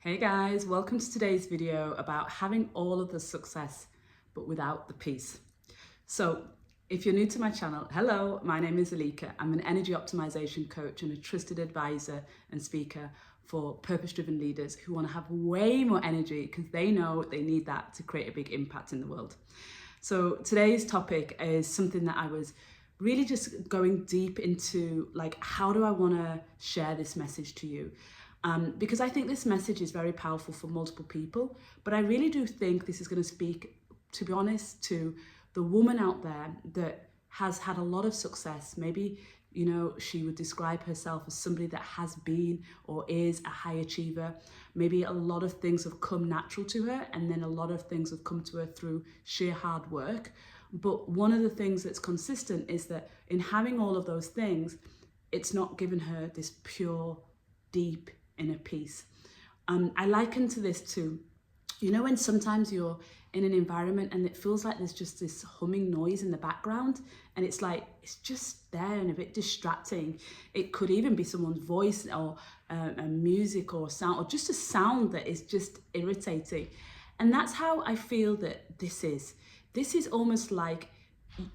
Hey guys, welcome to today's video about having all of the success but without the peace. So if you're new to my channel, hello, my name is Elika. I'm an energy optimization coach and a trusted advisor and speaker for purpose-driven leaders who want to have way more energy because they know they need that to create a big impact in the world. So today's topic is something that I was really just going deep into, like, how do I want to share this message to you? Because I think this message is very powerful for multiple people, but I really do think this is going to speak, to be honest, to the woman out there that has had a lot of success. Maybe, you know, she would describe herself as somebody that has been or is a high achiever. Maybe a lot of things have come natural to her, and then a lot of things have come to her through sheer hard work. But one of the things that's consistent is that in having all of those things, it's not given her this pure, deep inner peace. I liken to this to, you know, when sometimes you're in an environment and it feels like there's just this humming noise in the background, and it's like, it's just there and a bit distracting. It could even be someone's voice or a music or sound, or just a sound that is just irritating. And that's how I feel that this is. This is almost like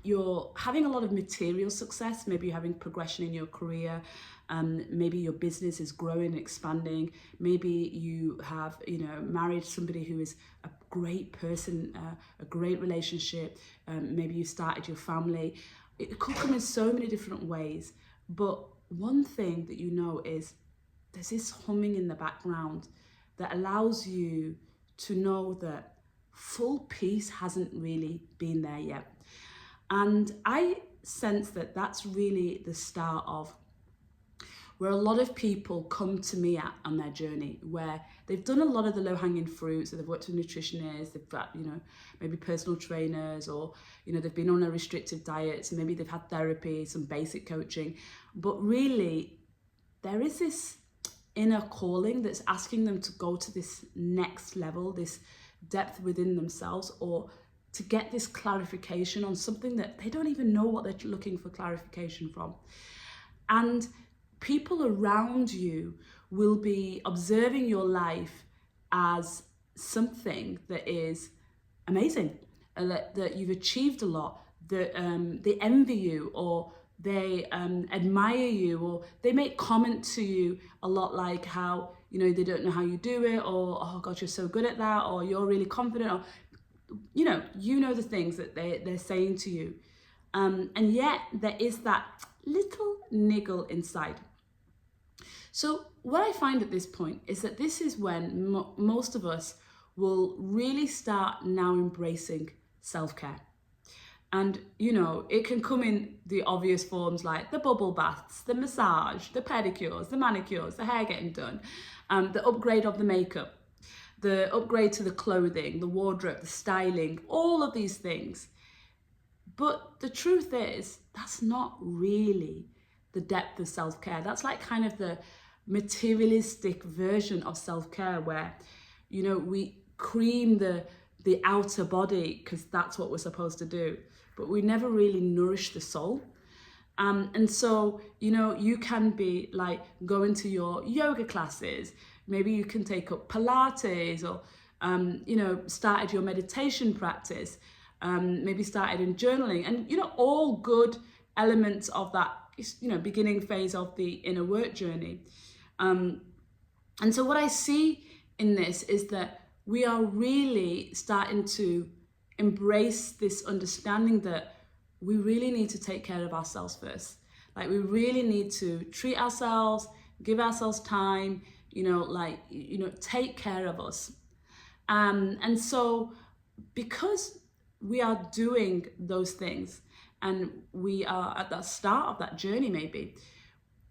you're having a lot of material success. Maybe you're having progression in your career. Maybe your business is growing and expanding. Maybe you have, you know, married somebody who is a great person, a great relationship. Maybe you started your family. It could come in so many different ways. But one thing that you know is there's this humming in the background that allows you to know that full peace hasn't really been there yet. And I sense that that's really the start of where a lot of people come to me at on their journey, where they've done a lot of the low-hanging fruits. So they've worked with nutritionists, they've got, you know, maybe personal trainers, or, you know, they've been on a restrictive diet, so maybe they've had therapy, some basic coaching. But really, there is this inner calling that's asking them to go to this next level, this depth within themselves, or to get this clarification on something that they don't even know what they're looking for clarification from. And people around you will be observing your life as something that is amazing, that you've achieved a lot, that they envy you, or they admire you, or they make comment to you a lot, like how, you know, they don't know how you do it, or, oh God, you're so good at that, or you're really confident, or, you know the things that they're saying to you. And yet there is that little niggle inside. So what I find at this point is that this is when most of us will really start now embracing self-care. And, you know, it can come in the obvious forms like the bubble baths, the massage, the pedicures, the manicures, the hair getting done, the upgrade of the makeup, the upgrade to the clothing, the wardrobe, the styling, all of these things. But the truth is, that's not really the depth of self-care. That's like kind of the materialistic version of self-care where, you know, we cream the outer body because that's what we're supposed to do, but we never really nourish the soul. And so, you know, you can be like going to your yoga classes, maybe you can take up Pilates, or, you know, started your meditation practice, maybe started in journaling, and, you know, all good elements of that, you know, beginning phase of the inner work journey. And so what I see in this is that we are really starting to embrace this understanding that we really need to take care of ourselves first. Like, we really need to treat ourselves, give ourselves time, you know, like, you know, take care of us. And so because we are doing those things and we are at the start of that journey, maybe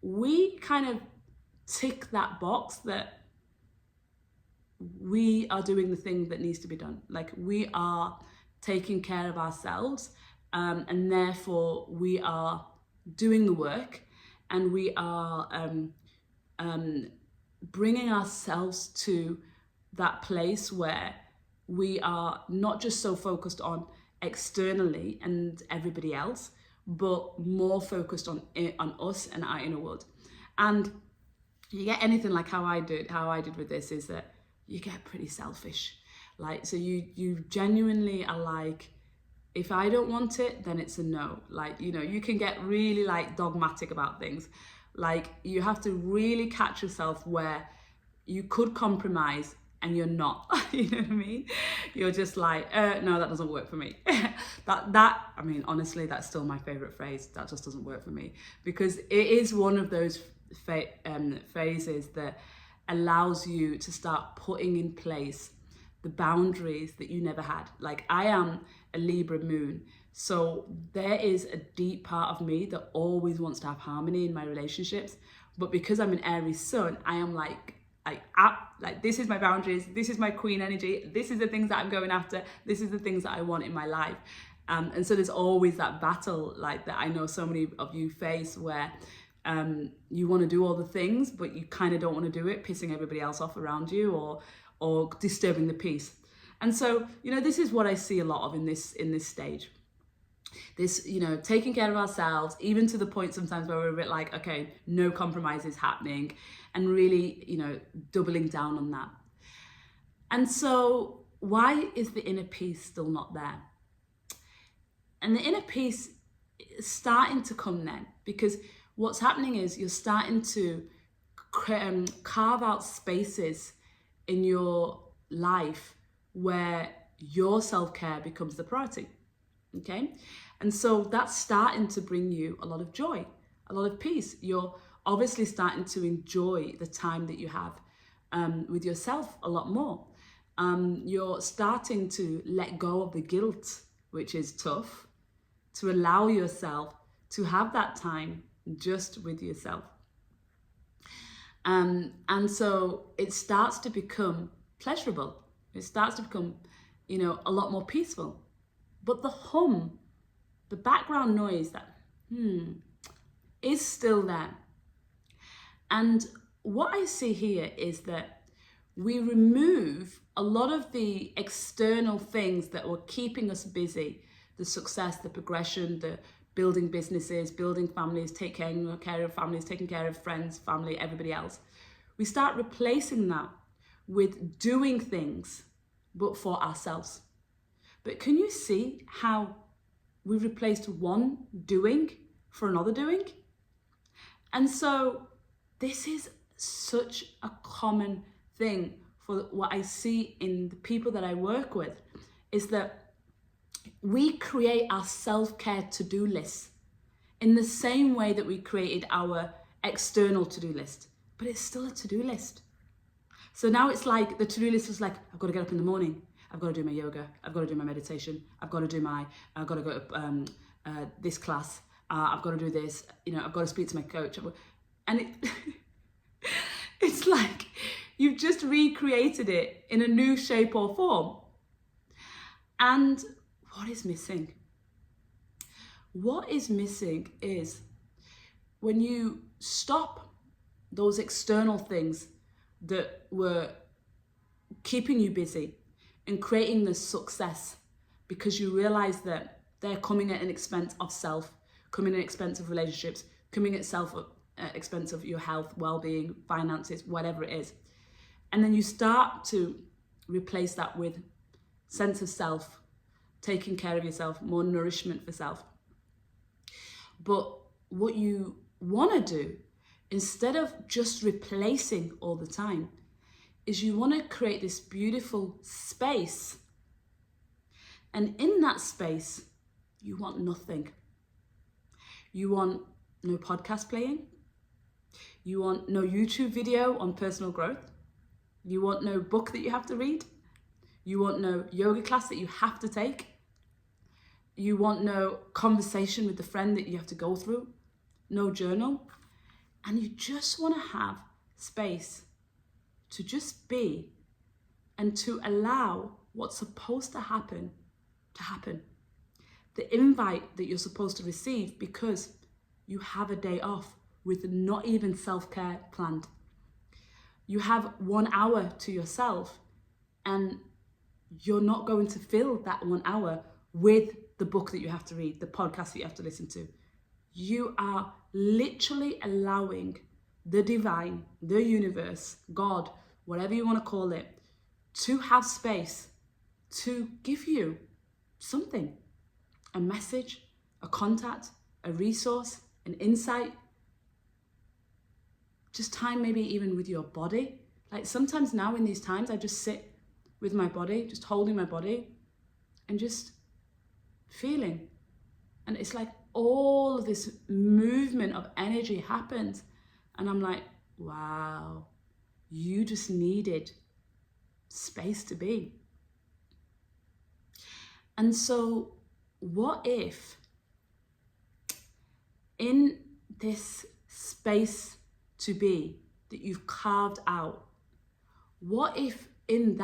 we kind of tick that box that we are doing the thing that needs to be done. Like, we are taking care of ourselves, and therefore we are doing the work, and we are bringing ourselves to that place where we are not just so focused on externally and everybody else, but more focused on us and our inner world. And you get anything like how I did with this, is that you get pretty selfish. Like, so you genuinely are like, if I don't want it, then it's a no. Like, you know, you can get really like dogmatic about things. Like, you have to really catch yourself where you could compromise and you're not. You know what I mean? You're just like, no, that doesn't work for me. I mean, honestly, that's still my favorite phrase. That just doesn't work for me, because it is one of those phrases that allows you to start putting in place the boundaries that you never had. Like, I am a Libra moon, so there is a deep part of me that always wants to have harmony in my relationships. But because I'm an Aries sun, I am like this is my boundaries, this is my queen energy, this is the things that I'm going after, this is the things that I want in my life. And so there's always that battle, like, that I know so many of you face, where you want to do all the things, but you kind of don't want to do it, pissing everybody else off around you, or disturbing the peace. And so, you know, this is what I see a lot of in this stage. This, you know, taking care of ourselves, even to the point sometimes where we're a bit like, okay, no compromises happening, and really, you know, doubling down on that. And so why is the inner peace still not there? And the inner peace is starting to come then, because what's happening is you're starting to carve out spaces in your life where your self-care becomes the priority. Okay? And so that's starting to bring you a lot of joy, a lot of peace. You're obviously starting to enjoy the time that you have with yourself a lot more. You're starting to let go of the guilt, which is tough, to allow yourself to have that time just with yourself. And so it starts to become pleasurable. It starts to become, you know, a lot more peaceful. But the hum, the background noise, that is still there. And what I see here is that we remove a lot of the external things that were keeping us busy, the success, the progression, the building businesses, building families, taking care of families, taking care of friends, family, everybody else. We start replacing that with doing things, but for ourselves. But can you see how we've replaced one doing for another doing? And so this is such a common thing for what I see in the people that I work with, is that we create our self-care to-do list in the same way that we created our external to-do list, but it's still a to-do list. So now it's like the to-do list is like, I've got to get up in the morning, I've got to do my yoga, I've got to do my meditation, I've got to go to this class, I've got to do this, you know, I've got to speak to my coach. And it's like you've just recreated it in a new shape or form. And what is missing? What is missing is when you stop those external things that were keeping you busy and creating the success, because you realize that they're coming at an expense of self, coming at an expense of relationships, coming at expense of your health, well-being, finances, whatever it is. And then you start to replace that with sense of self, taking care of yourself, more nourishment for self. But what you want to do, instead of just replacing all the time, is you want to create this beautiful space. And in that space, you want nothing. You want no podcast playing. You want no YouTube video on personal growth. You want no book that you have to read. You want no yoga class that you have to take. You want no conversation with the friend that you have to go through. No journal. And you just want to have space to just be and to allow what's supposed to happen to happen. The invite that you're supposed to receive because you have a day off with not even self-care planned. You have 1 hour to yourself and you're not going to fill that 1 hour with the book that you have to read, the podcast that you have to listen to. You are literally allowing the divine, the universe, God, whatever you want to call it, to have space to give you something, a message, a contact, a resource, an insight, just time maybe even with your body. Like sometimes now in these times, I just sit with my body, just holding my body and just feeling. And it's like all of this movement of energy happens. And I'm like, wow, you just needed space to be. And so what if in this space to be that you've carved out, what if in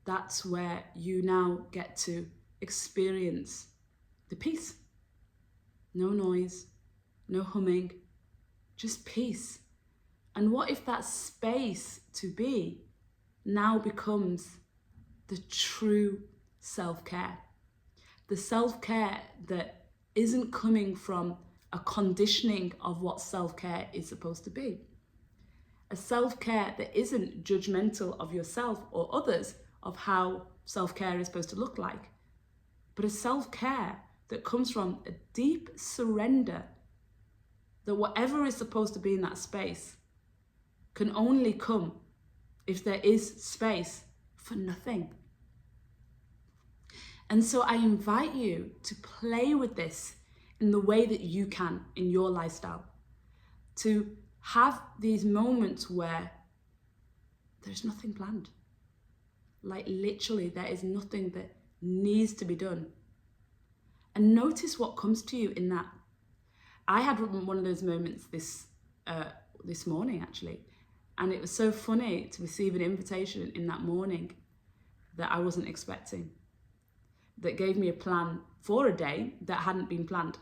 that's where you now get to experience the peace? No noise, no humming, just peace. And what if that space to be now becomes the true self-care? The self-care that isn't coming from a conditioning of what self-care is supposed to be. A self-care that isn't judgmental of yourself or others of how self-care is supposed to look like, but a self-care that comes from a deep surrender that whatever is supposed to be in that space can only come if there is space for nothing. And so I invite you to play with this in the way that you can in your lifestyle, to have these moments where there's nothing planned. Like literally there is nothing that needs to be done. And notice what comes to you in that. I had one of those moments this morning actually, and it was so funny to receive an invitation in that morning that I wasn't expecting, that gave me a plan for a day that hadn't been planned.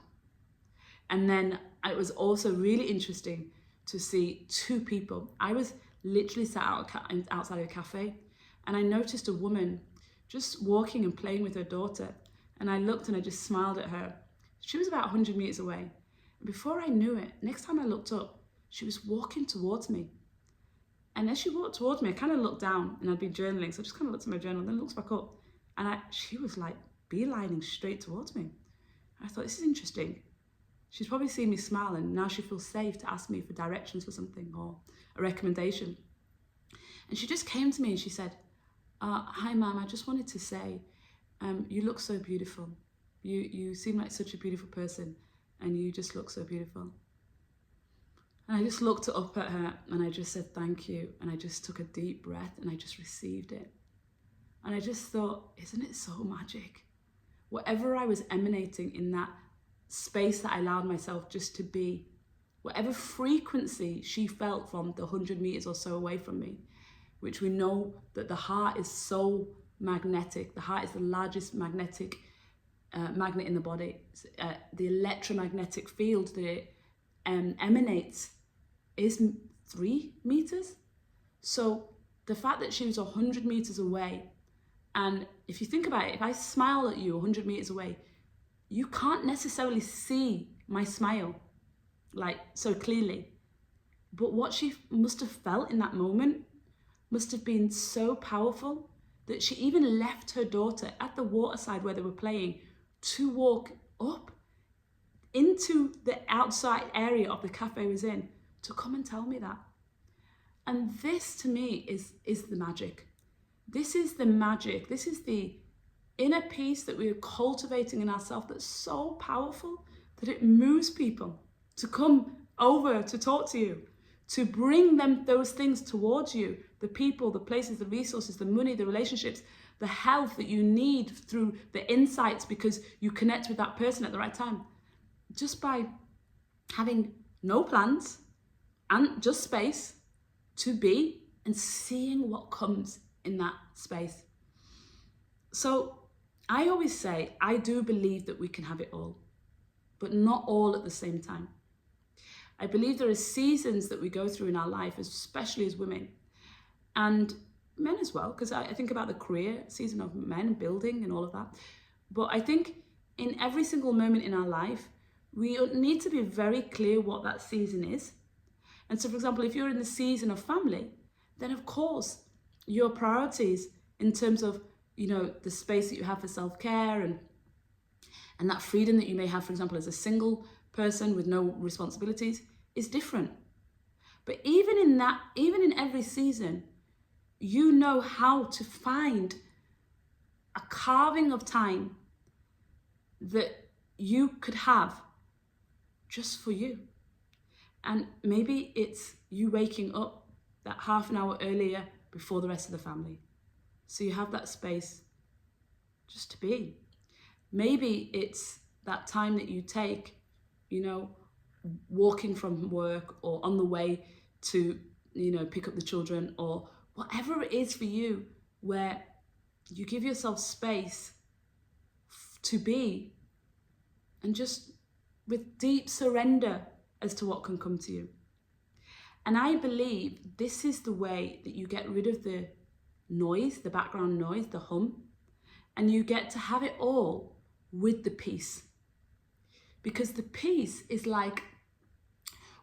And then it was also really interesting to see two people. I was literally sat outside of a cafe, and I noticed a woman just walking and playing with her daughter. And I looked and I just smiled at her. She was about 100 meters away. And before I knew it, next time I looked up, she was walking towards me. And as she walked towards me, I kind of looked down, and I'd been journaling. So I just kind of looked at my journal, then looked back up. And she was like beelining straight towards me. I thought, this is interesting. She's probably seen me smile, and now she feels safe to ask me for directions for something or a recommendation. And she just came to me and she said, hi, Mum, I just wanted to say, you look so beautiful. You seem like such a beautiful person, and you just look so beautiful. And I just looked up at her and I just said, thank you. And I just took a deep breath and I just received it. And I just thought, isn't it so magic? Whatever I was emanating in that space that I allowed myself just to be, whatever frequency she felt from the 100 meters or so away from me, which we know that the heart is so magnetic. The heart is the largest magnetic magnet in the body. The electromagnetic field that it emanates is 3 meters. So the fact that she was 100 meters away, and if you think about it, if I smile at you 100 meters away, you can't necessarily see my smile like so clearly. But what she must have felt in that moment must have been so powerful that she even left her daughter at the waterside where they were playing to walk up into the outside area of the cafe I was in to come and tell me that. And this to me is the magic. This is the magic. This is the inner peace that we are cultivating in ourselves that's so powerful that it moves people to come over to talk to you, to bring them those things towards you, the people, the places, the resources, the money, the relationships, the health that you need through the insights because you connect with that person at the right time. Just by having no plans and just space to be and seeing what comes in that space. So I always say, I do believe that we can have it all, but not all at the same time. I believe there are seasons that we go through in our life, especially as women, and men as well, because I think about the career season of men, building and all of that. But I think in every single moment in our life, we need to be very clear what that season is. And so, for example, if you're in the season of family, then of course, your priorities in terms of, you know, the space that you have for self-care and that freedom that you may have, for example, as a single person with no responsibilities is different. But even in that, even in every season, you know how to find a carving of time that you could have just for you. And maybe it's you waking up that half an hour earlier before the rest of the family, so you have that space just to be. Maybe it's that time that you take, you know, walking from work or on the way to, you know, pick up the children, or whatever it is for you, where you give yourself space to be, and just with deep surrender as to what can come to you. And I believe this is the way that you get rid of the noise, the background noise, the hum, and you get to have it all with the peace. Because the peace is like,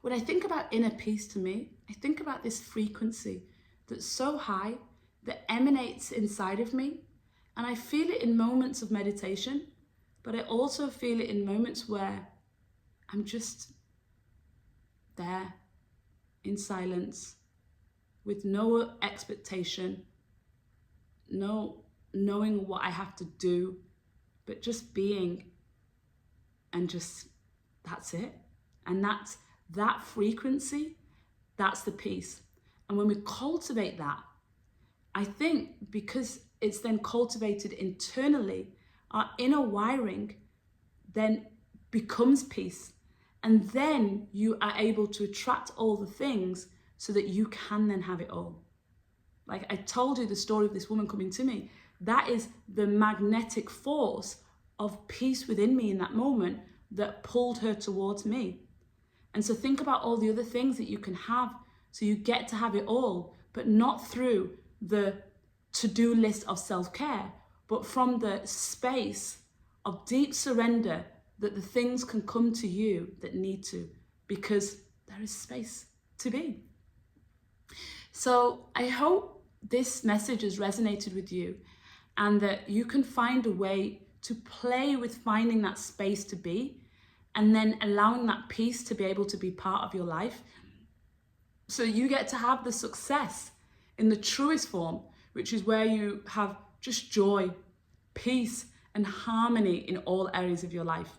when I think about inner peace, to me, I think about this frequency that's so high that emanates inside of me. And I feel it in moments of meditation, but I also feel it in moments where I'm just there in silence with no expectation, no knowing what I have to do, but just being, and just, that's it. And that's that frequency, that's the peace. And when we cultivate that, I think because it's then cultivated internally, our inner wiring then becomes peace. And then you are able to attract all the things so that you can then have it all. Like I told you the story of this woman coming to me, that is the magnetic force of peace within me in that moment that pulled her towards me. And so think about all the other things that you can have, so you get to have it all, but not through the to-do list of self-care, but from the space of deep surrender, that the things can come to you that need to, because there is space to be. So I hope this message has resonated with you, and that you can find a way to play with finding that space to be, and then allowing that peace to be able to be part of your life. So you get to have the success in the truest form, which is where you have just joy, peace, and harmony in all areas of your life.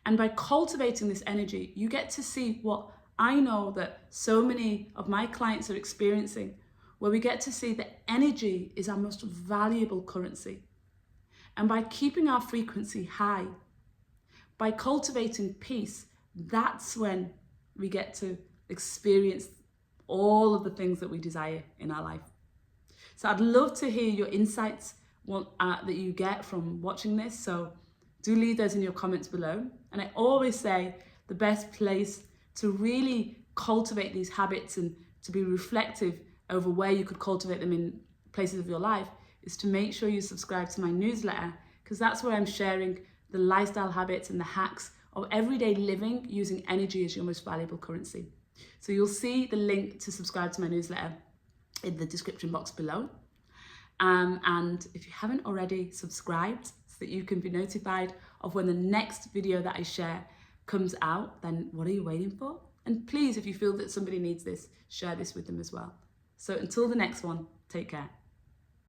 And by cultivating this energy, you get to see what I know that so many of my clients are experiencing, where we get to see that energy is our most valuable currency. And by keeping our frequency high, by cultivating peace, that's when we get to experience all of the things that we desire in our life. So I'd love to hear your insights that you get from watching this. So do leave those in your comments below. And I always say the best place to really cultivate these habits and to be reflective over where you could cultivate them in places of your life is to make sure you subscribe to my newsletter, because that's where I'm sharing the lifestyle habits and the hacks of everyday living using energy as your most valuable currency. So you'll see the link to subscribe to my newsletter in the description box below. And if you haven't already subscribed so that you can be notified of when the next video that I share comes out, then what are you waiting for? And please, if you feel that somebody needs this, share this with them as well. So until the next one, take care.